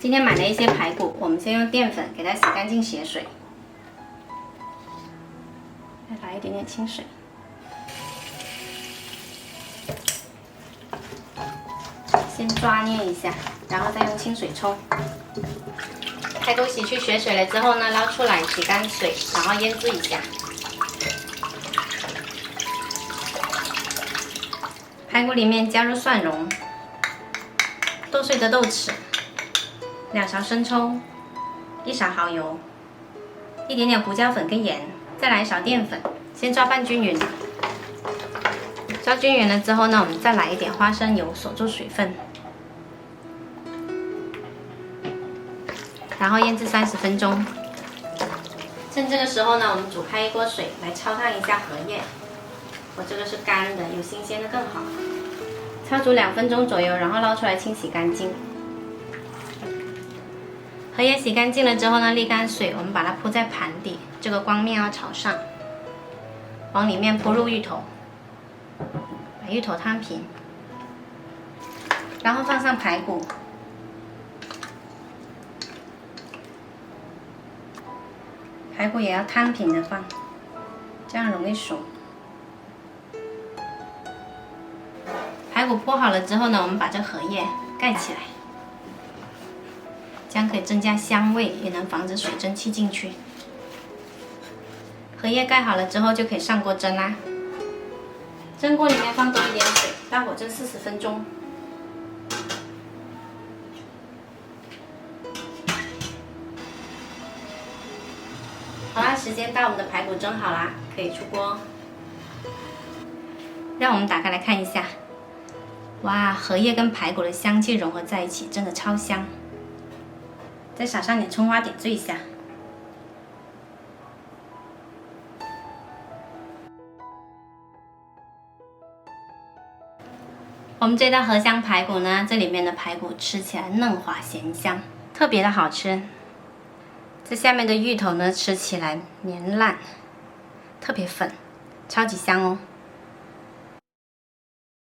今天买了一些排骨，我们先用淀粉给它洗干净血水，再来一点点清水，先抓捏一下，然后再用清水冲。排骨洗去血水了之后呢，捞出来洗干水，然后腌制一下。排骨里面加入蒜蓉、剁碎的豆豉、2勺生抽、1勺蚝油、一点点胡椒粉跟盐，再来1勺淀粉，先抓拌均匀。抓均匀了之后呢，我们再来一点花生油锁住水分，然后腌制30分钟。趁这个时候呢，我们煮开一锅水来焯烫一下荷叶。我这个是干的，有新鲜的更好。焯煮2分钟左右，然后捞出来清洗干净。荷叶洗干净了之后呢，沥干水，我们把它铺在盘底，这个光面要朝上，往里面铺入芋头，把芋头摊平，然后放上排骨，排骨也要摊平的放，这样容易熟。排骨铺好了之后呢，我们把这荷叶盖起来，这样可以增加香味，也能防止水蒸气进去。荷叶盖好了之后，就可以上锅蒸啦。蒸锅里面放多一点水，大火蒸40分钟。好啦，时间到，我们的排骨蒸好啦，可以出锅。让我们打开来看一下。哇，荷叶跟排骨的香气融合在一起，真的超香。再撒上点葱花点缀一下。我们这道荷香排骨呢，这里面的排骨吃起来嫩滑咸香，特别的好吃。这下面的芋头呢，吃起来绵烂，特别粉，超级香哦。